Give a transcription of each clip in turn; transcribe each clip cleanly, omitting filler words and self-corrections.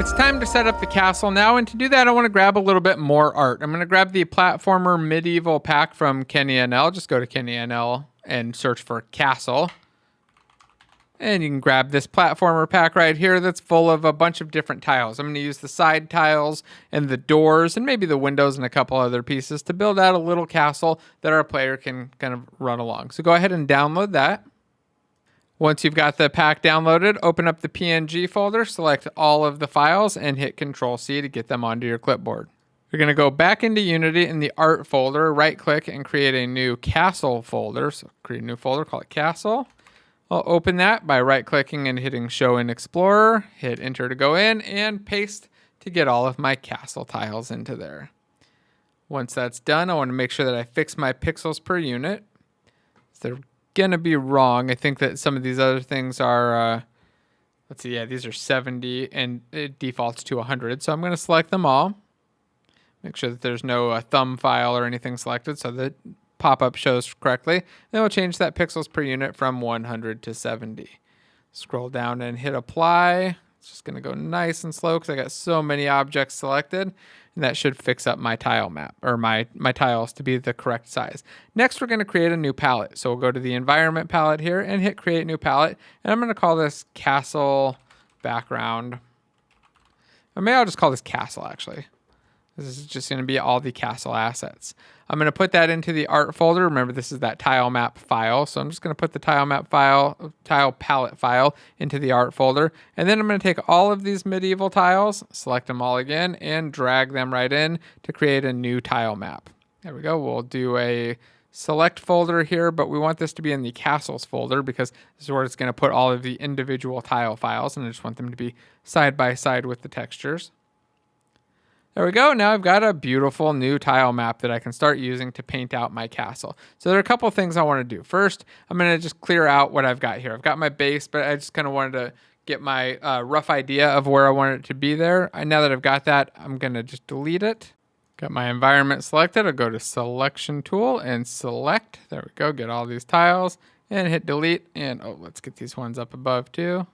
It's time to set up the castle now, and to do that I want to grab a little bit more art. I'm going to grab the platformer medieval pack from Kenny NL. Just go to Kenny NL and search for castle. And you can grab this platformer pack right here that's full of a bunch of different tiles. I'm going to use the side tiles and the doors and maybe the windows and a couple other pieces to build out a little castle that our player can kind of run along. So go ahead and download that. Once you've got the pack downloaded, open up the PNG folder, select all of the files, and hit Control-C to get them onto your clipboard. You're going to go back into Unity in the Art folder, right-click, and create a new Castle folder. So create a new folder, call it Castle. I'll open that by right-clicking and hitting Show in Explorer, hit Enter to go in, and paste to get all of my castle tiles into there. Once that's done, I want to make sure that I fix my pixels per unit. So they're gonna be wrong. I think that some of these other things are let's see, yeah, these are 70 and it defaults to 100, so I'm going to select them all, make sure that there's no thumb file or anything selected so that pop-up shows correctly. Then we'll change that pixels per unit from 100 to 70. Scroll down and hit apply. It's just going to go nice and slow because I got so many objects selected, and that should fix up my tile map, or my tiles to be the correct size. Next, we're going to create a new palette. So we'll go to the environment palette here and hit create new palette. And I'm going to call this castle background. Or maybe I'll just call this castle actually. This is just going to be all the castle assets. I'm going to put that into the art folder. Remember, this is that tile map file. So I'm just going to put the tile map file, tile palette file into the art folder. And then I'm going to take all of these medieval tiles, select them all again, and drag them right in to create a new tile map. There we go. We'll do a select folder here, but we want this to be in the castles folder because this is where it's going to put all of the individual tile files, and I just want them to be side by side with the textures. There we go. Now I've got a beautiful new tile map that I can start using to paint out my castle. So there are a couple of things I want to do. First, I'm going to just clear out what I've got here. I've got my base, but I just kind of wanted to get my rough idea of where I want it to be there. Now that I've got that, I'm going to just delete it. Got my environment selected. I'll go to Selection Tool and select. There we go. Get all these tiles and hit delete. And oh, let's get these ones up above too.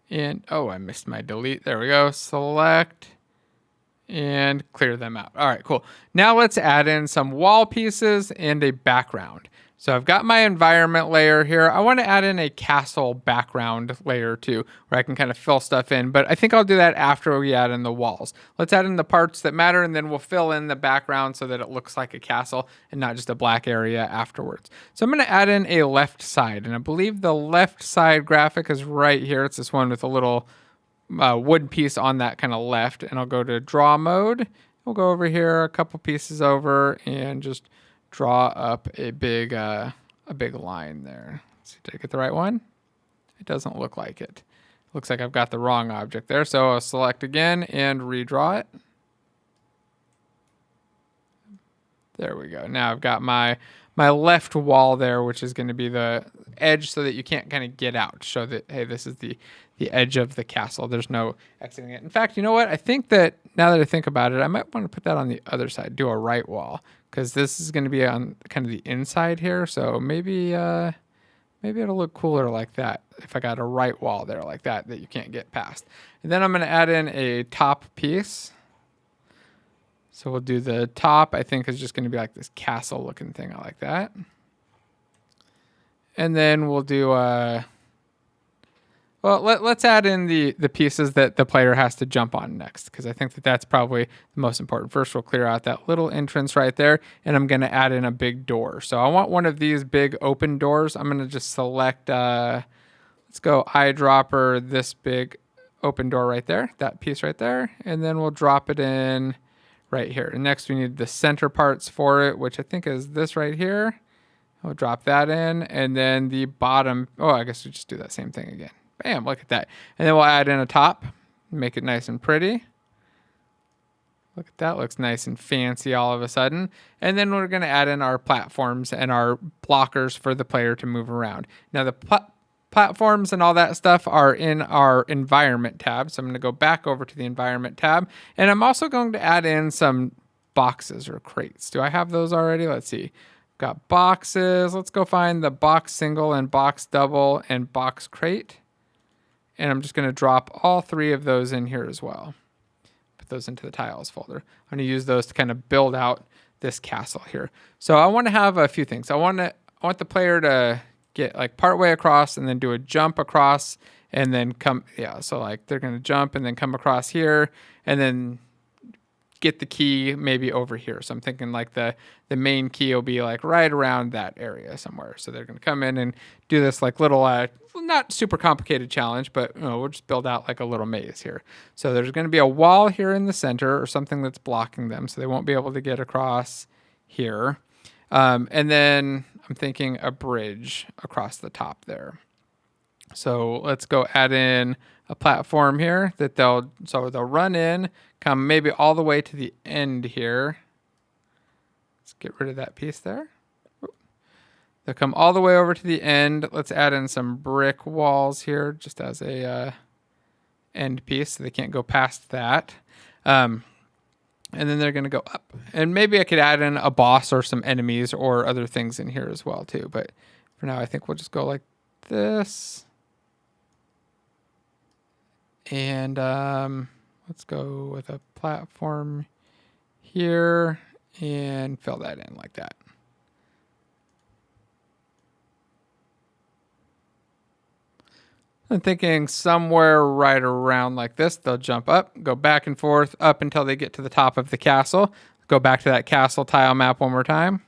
And, oh, I missed my delete. There we go. Select and clear them out. All right, cool. Now let's add in some wall pieces and a background. So I've got my environment layer here. I want to add in a castle background layer too, where I can kind of fill stuff in, but I think I'll do that after we add in the walls. Let's add in the parts that matter, and then we'll fill in the background so that it looks like a castle and not just a black area afterwards. So I'm going to add in a left side, and I believe the left side graphic is right here. It's this one with a little wood piece on that kind of left, and I'll go to draw mode. We'll go over here a couple pieces over and just draw up a big line there. Let's see, did I get the right one? It doesn't look like it. Looks like I've got the wrong object there. So I'll select again and redraw it. There we go. Now I've got my left wall there, which is going to be the edge so that you can't kind of get out. Show that, hey, this is the edge of the castle. There's no exiting it. In fact, you know what? I think that now that I think about it, I might want to put that on the other side, do a right wall, because this is going to be on kind of the inside here. So maybe it'll look cooler like that if I got a right wall there like that you can't get past. And then I'm going to add in a top piece. So we'll do the top, I think is just going to be like this castle looking thing. I like that. And then we'll do well, let's add in the pieces that the player has to jump on next, because I think that that's probably the most important. First, we'll clear out that little entrance right there, and I'm going to add in a big door. So I want one of these big open doors. I'm going to just select, let's go eyedropper, this big open door right there, that piece right there, and then we'll drop it in right here. And next we need the center parts for it, which I think is this right here. We'll drop that in, and then the bottom, oh, I guess we just do that same thing again. Bam, look at that. And then we'll add in a top, make it nice and pretty. Look at that, looks nice and fancy all of a sudden. And then we're going to add in our platforms and our blockers for the player to move around. Now the platforms and all that stuff are in our environment tab. So I'm going to go back over to the environment tab. And I'm also going to add in some boxes or crates. Do I have those already? Let's see. Got boxes. Let's go find the box single and box double and box crate. And I'm just going to drop all 3 of those in here as well. Put those into the tiles folder. I'm going to use those to kind of build out this castle here. So I want to have a few things. I want the player to get like partway across and then do a jump across and then come. Yeah, so like they're going to jump and then come across here and then get the key maybe over here. So I'm thinking like the main key will be like right around that area somewhere. So they're going to come in and do this like little, not super complicated challenge, but we'll just build out like a little maze here. So there's going to be a wall here in the center or something that's blocking them. So they won't be able to get across here. And then I'm thinking a bridge across the top there. So let's go add in a platform here that they'll run in, come maybe all the way to the end here. Let's get rid of that piece there. They'll come all the way over to the end. Let's add in some brick walls here just as a end piece so they can't go past that. And then they're going to go up. And maybe I could add in a boss or some enemies or other things in here as well too. But for now, I think we'll just go like this. And let's go with a platform here and fill that in like that. I'm thinking somewhere right around like this. They'll jump up, go back and forth up until they get to the top of the castle. Go back to that castle tile map one more time.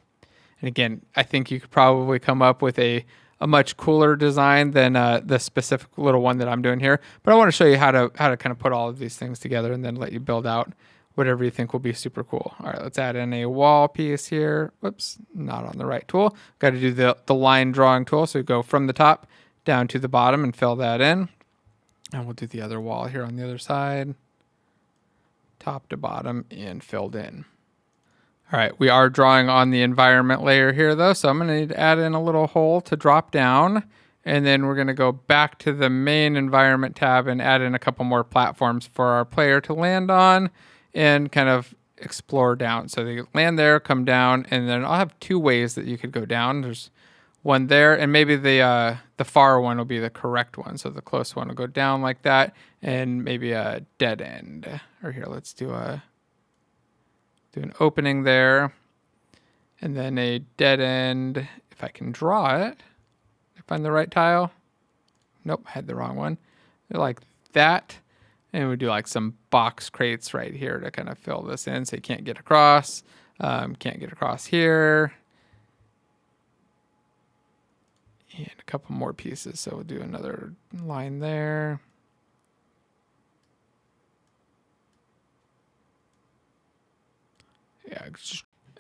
And again, I think you could probably come up with a much cooler design than the specific little one that I'm doing here. But I want to show you how to kind of put all of these things together and then let you build out whatever you think will be super cool. All right, let's add in a wall piece here. Whoops, not on the right tool. Got to do the line drawing tool. So we go from the top down to the bottom and fill that in. And we'll do the other wall here on the other side. Top to bottom and filled in. All right, we are drawing on the environment layer here though, so I'm going to need to add in a little hole to drop down, and then we're going to go back to the main environment tab and add in a couple more platforms for our player to land on and kind of explore down. So they land there, come down, and then I'll have 2 ways that you could go down. There's one there, and maybe the far one will be the correct one. So the close one will go down like that, and maybe a dead end. Or here, let's do an opening there, and then a dead end. If I can draw it, find the right tile. Nope, I had the wrong one. Like that, and we do like some box crates right here to kind of fill this in, so you can't get across. Can't get across here, and a couple more pieces. So we'll do another line there. Yeah,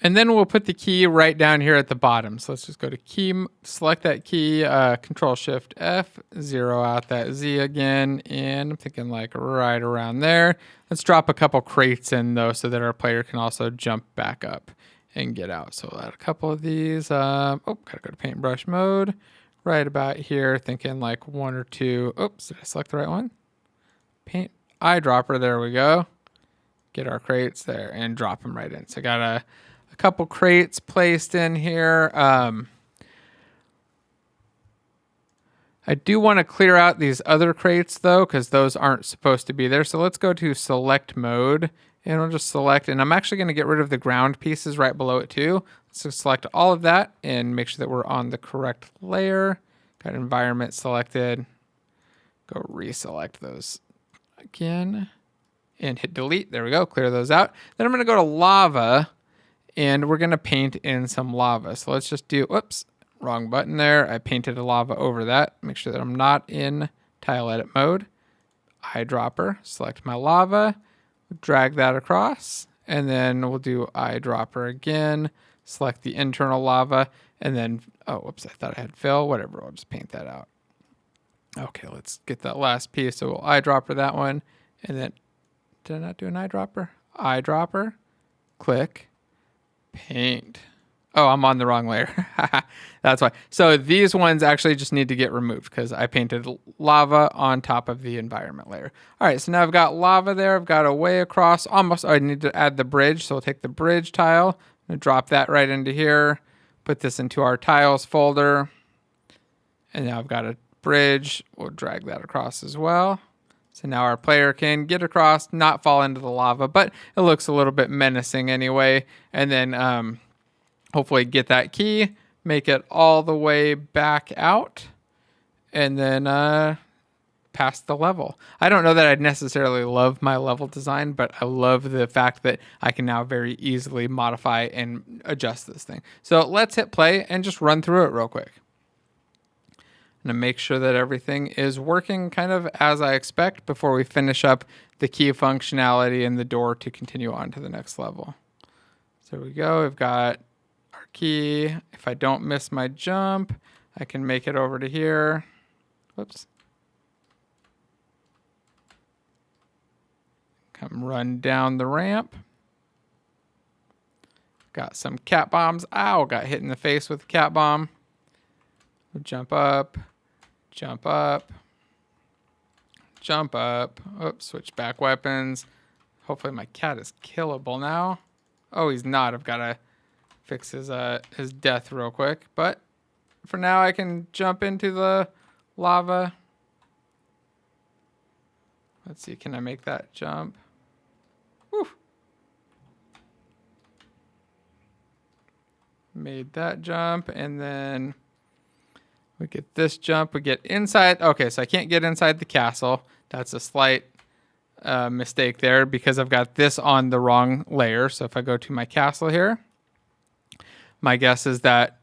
and then we'll put the key right down here at the bottom. So let's just go to key, select that key, Control Shift F, zero out that Z again, and I'm thinking like right around there. Let's drop a couple crates in though, so that our player can also jump back up and get out. So we'll add a couple of these. Gotta go to paintbrush mode. Right about here, thinking like 1 or 2. Oops, did I select the right one? Paint eyedropper. There we go. Get our crates there and drop them right in. So I got a couple crates placed in here. I do want to clear out these other crates though, because those aren't supposed to be there. So let's go to select mode and we'll just select, and I'm actually going to get rid of the ground pieces right below it too. Let's just select all of that and make sure that we're on the correct layer. Got environment selected. Go reselect those again. And hit delete. There we go. Clear those out. Then I'm going to go to lava and we're going to paint in some lava. So let's just do, whoops, wrong button there. I painted a lava over that. Make sure that I'm not in tile edit mode. Eyedropper, select my lava, drag that across, and then we'll do eyedropper again. Select the internal lava, and then, oh, whoops, I thought I had fill. Whatever, I'll just paint that out. Okay, let's get that last piece. So we'll eyedropper that one, and then, did I not do an eyedropper? Eyedropper, click, paint. Oh, I'm on the wrong layer. That's why. So these ones actually just need to get removed because I painted lava on top of the environment layer. All right, so now I've got lava there. I've got a way across. Almost, I need to add the bridge. So we'll take the bridge tile. I'm going to drop that right into here. Put this into our tiles folder. And now I've got a bridge. We'll drag that across as well. So now our player can get across, not fall into the lava, but it looks a little bit menacing anyway. And then hopefully get that key, make it all the way back out, and then past the level. I don't know that I'd necessarily love my level design, but I love the fact that I can now very easily modify and adjust this thing. So let's hit play and just run through it real quick. And to make sure that everything is working kind of as I expect before we finish up the key functionality and the door to continue on to the next level. So there we go. We've got our key. If I don't miss my jump, I can make it over to here. Whoops. Come run down the ramp. Got some cat bombs. Ow, got hit in the face with a cat bomb. We'll jump up, jump up, jump up. Oops, switch back weapons. Hopefully my cat is killable now. Oh, he's not. I've got to fix his death real quick. But for now, I can jump into the lava. Let's see, can I make that jump? Whew. Made that jump, and then we get this jump. We get inside. Okay, so I can't get inside the castle. That's a slight mistake there because I've got this on the wrong layer. So if I go to my castle here, my guess is that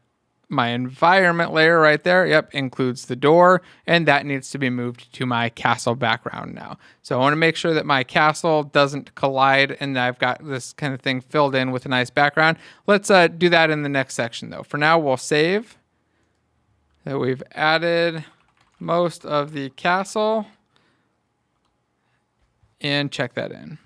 my environment layer right there, yep, includes the door, and that needs to be moved to my castle background now. So I want to make sure that my castle doesn't collide and I've got this kind of thing filled in with a nice background. Let's do that in the next section though. For now, we'll save that we've added most of the castle and check that in.